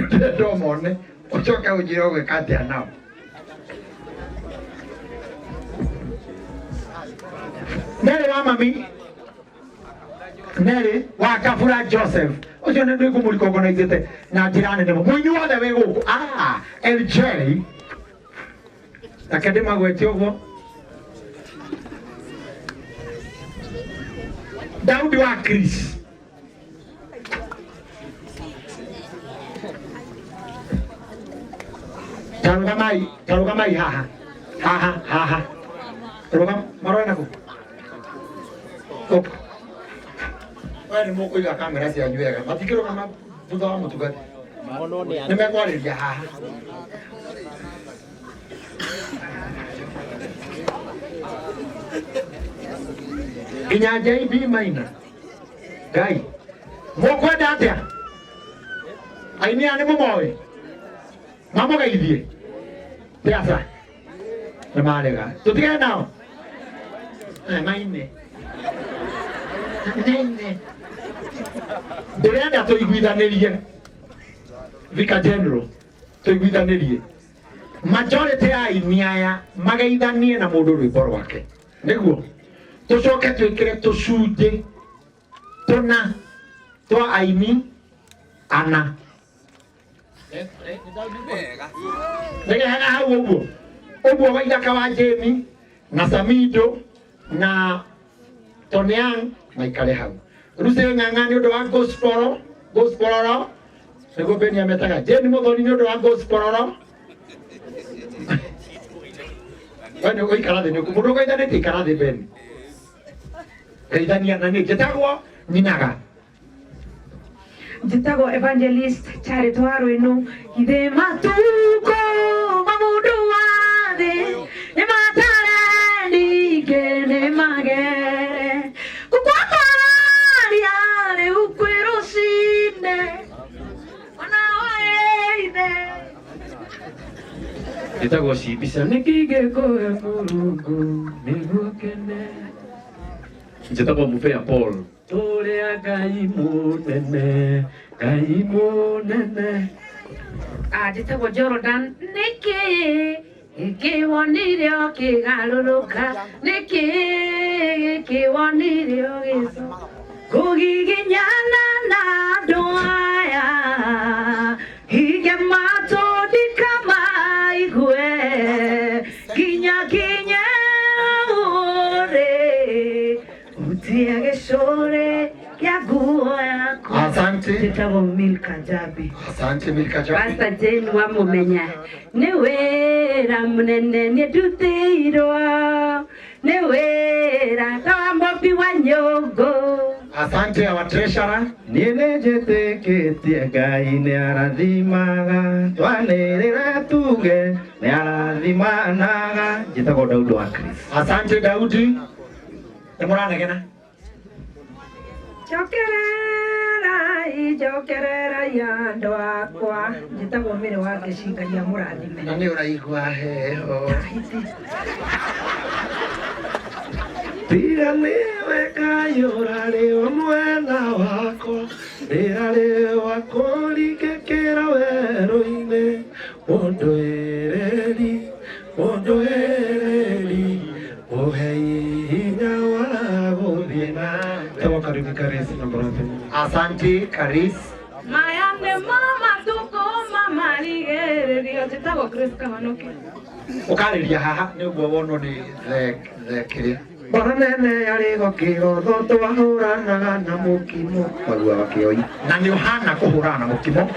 Domone uchoka ujiroge kati ya nao. Nere wa mami Nere wa Kafura Joseph ucho nende kumuli organize na jirani nemo mwenye wale wego LJ akadema gwetiogo Daudi wa Chris Tarugamai haha Tarugam marona ko Wale moko ya kamera si ajue matikiro kama buda wa mtu gani nimekwale ya haha Inyaja ibi maina gai moko datia aini ane momoe mama gaidie piasa na malega tutige nao maine Derenda to iguithanirie Vika General to iguithanirie majority ya iniaya magaithanie na mundu rwimbo rwake niguo tucoke twikire tucunje tuna twa aini ana nege hana hau uguo waithaka wa Jamie na Samido na Tonyang maikare hau Ruse ngangani ndo wa gospeloro Nego Beni ametaga Jeni Muthoni ndo wa gospeloro Bani oi karade ni kumudo ko idane ti karade Beni Kaidania nani jetagwo ninaga Jitago evangelist charitwaro inu ide matuko mamudu wade ematare ni kene magere kukwata yale ukwero sine wanawaide Jitago si bisa nikige ko emurugu nigukene Jitago mufea Paul Tole Gaimunene Jitago Jordan Niki wanirio kigaluluka Niki wanirio giso Kugiginyana na doaya Hige mato di kama igwe Kinya ore Utia geshore ya guaya Asante Jitago Milka Jabi Asante Milka Jabi Pastor Jane wa mumenya Newera munene neduteirwa Newera kawambopi wa nyogo Asante our treasurer Ninejeteketie Ngai nearathimaga twanerera tuge nearathimanaga Jitago Daudi wa Chris Asante Daudi Emuranegena Jokerera ya ndoakwa Jitago mire wake shingaria murathime Nani uraigua heho Tira niwe kayurari omwena wako Rirari wako likekera weru-ine Mundu ereri Uhei hinya wa guthina Tawa karibu Karis na brother Asante Karis Mayande mama tuko mama ligererio Jitago Chris Kavanoki Ukariria haha niguo wono ni the kire Baranene yari gokigo thoto wahuranaga na mukimo Magua wakioi na ni Yohana kuhurana na mukimo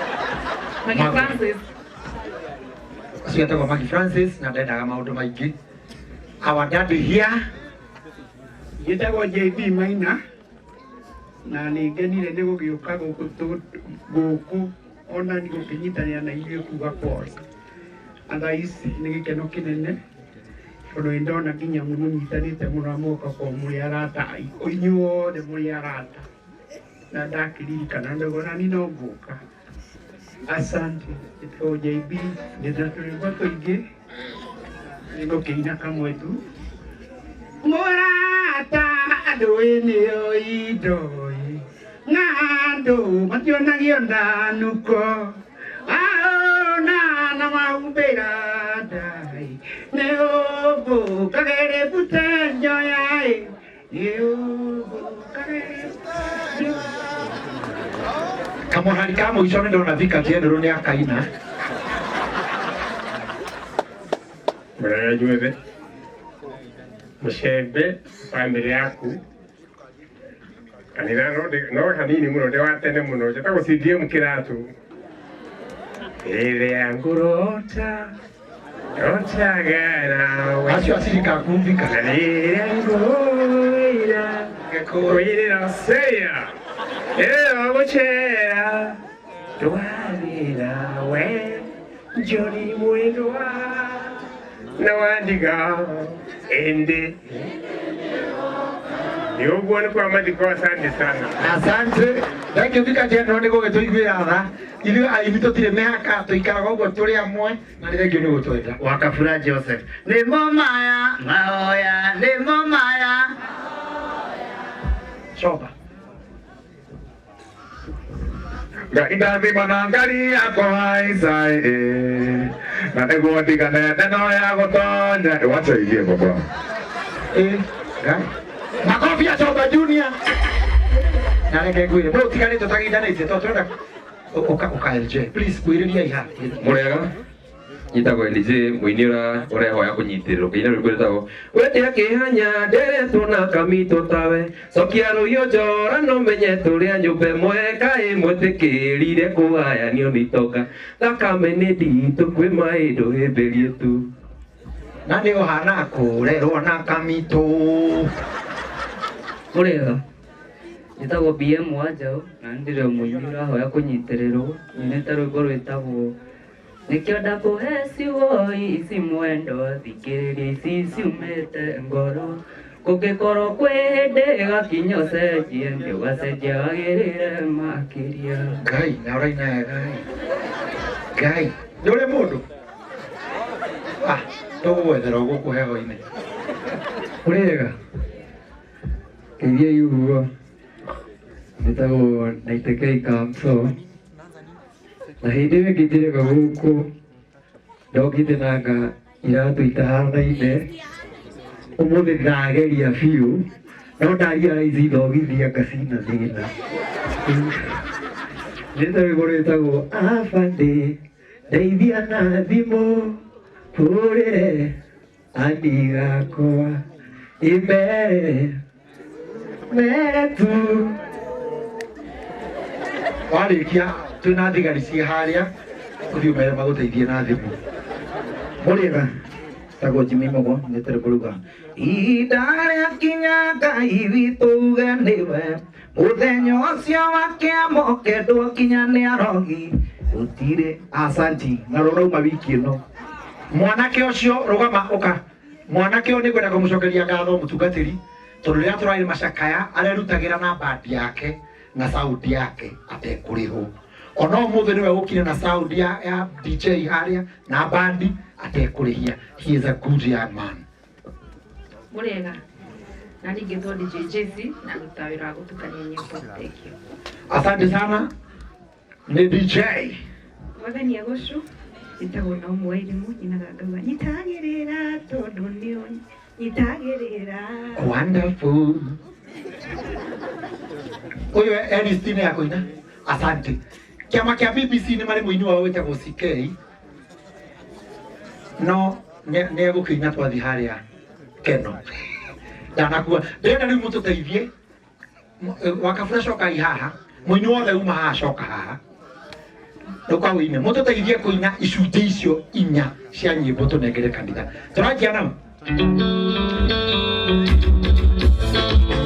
Magi Francis Asietagwo Magi Francis na ndendaga maundu maingi Our daddy here Jitago JB Maina na ningenire ni gugiuka guku ona ni gukinyitania na ithuĩ kuga pause atha ici nĩ gĩkeno kĩnene tondũ ndona nginya mũnyitanĩte mũno mũka kwa mũrĩ arata inyuothe mũrĩ arata na ndakiririkana ndauga ni no ngũka asante Jitago JB ndĩna tũrĩmbo tũingĩ nĩ gũkĩina kamwe tu Morata aduenio idoi Ngando mationagio ndanuko kamorari ka mũico nĩ ndona thika njenderũ nĩ akaina Mwana juothe mũcembe bamĩrĩ yaku kanitha no hanini mũno ndĩ wa tene mũno njĩtagwo CDM kĩratũ rĩrĩa ngũrota rotagana acio acirika kumvika rĩrĩa ngũira ngĩkũirĩra seya ĩyo gũcera ndwarĩra we njoni mwĩndwa na wandiga ende yoguo nĩ kwa mathiko asante sana asante thank thika njenderũ nĩ gũgĩtũiguĩra tha ithuĩ aini tũtirĩ mĩhaka tũikaraga ũguo tũrĩ amwe na nĩ thengio nĩ gũtwenda Wakabura Joseph nĩmo maya mahoya nĩmo maya coba ngaithima na ngari yakwa Isai na nĩguo ndiganete no ya gũtonya wateithie baba ngai makofi ya coba junior na reke ngwĩre no tiganĩtwo tagindanĩtie to twenda ũka LJ please kwĩrĩria iha Murega nyitagwo LJ mũini ũrehoya kũnyitĩrĩrwo kĩina rĩu kwĩrĩtagwo wetĩa kĩhanya nderetwo na kamito tawe cokia rũhiũ njora no menye tũrĩa nyũmba ĩmwe kaĩ mwĩtĩkĩrire kũgayanio nĩ itonga thakame nĩ nditũ kwĩ maĩ ndũhĩmbĩrie tu na nĩ ũhana kũrerwo na kamito Murega nyitagwo BM Wanjaũ na ndĩrĩ mũini ũrahoya kũnyitĩrĩrwo nyinĩte rwĩmbo rwĩtagwo nĩkĩo ndakũhe ciugo ici mwendo thikĩrĩria ici ciumĩte ngoro kũngĩkorwo kwĩ hĩndĩ gakinya ũcenjie ngĩũgacenjia wagĩrĩre makĩria ngai na ũraina ngai ndũrĩ mũndũ tũgũgwethera gũkũ heho-inĩ Murega ngeithia ũguo ndĩtagwo Naitekei Kamso na hĩndĩ ĩyo ĩngĩ njĩrĩga gũkũ ndokĩte nanga iratũ itahanaine ũmũthĩ ndageria biũ no ndaria raici thogithia ngacina thĩna nĩta rwĩmbo rwĩtagwo abande ndeithia na thimũ hũrĩre ani gakwa imere metu warĩkia twĩna thigari ciĩ harĩa ũthiĩ ũmere magũteithie na thimũ Murega tagwo Jimmy Mogo nĩte rĩmbo rũga ihinda rĩakinya Ngai witũ uge nĩwe mũthenya ũcio wa kĩamo kendwo kinya nĩ arogi gũtirĩ asanti na rũrauma wiki ĩno mwanake ũcio rũgama ũka mwanake ũyũ nĩngwenda kũmũcokeria ngatho mũtungatĩri tondũ rĩrĩa tũrarĩ macakaya arerutagĩra na bandi yake na saundi yake atekũrĩhwo ona ũmũthĩ nĩwe gũkire na saundi ya DJ harĩa na bandi atekũrĩhia he is a good young man Murega na ningĩthwo DJ Jesse na ruta wĩra wa gũtukania nyĩmbo thank you asante sana nĩ DJ wathani agũcu njĩtagwo na ũmwe irimũ nyinaga ngauga nyitagĩrĩra tondũ nĩo nyitagĩrĩra wonderful ũyũ Ernestine ya kũina asante kĩama kĩa BBC nĩ marĩ mũini wao wĩtagwo CK no nĩ egũkĩina twathi harĩa Keno ndanakua ndĩrenda rĩu mũtũteithie Wakabura coka haha mũini wothe uma haha coka haha ndũka wĩine mũtũteithie kũina icunjĩ icio 4 cia nyĩmbo tũnengere kanitha tũranjia nao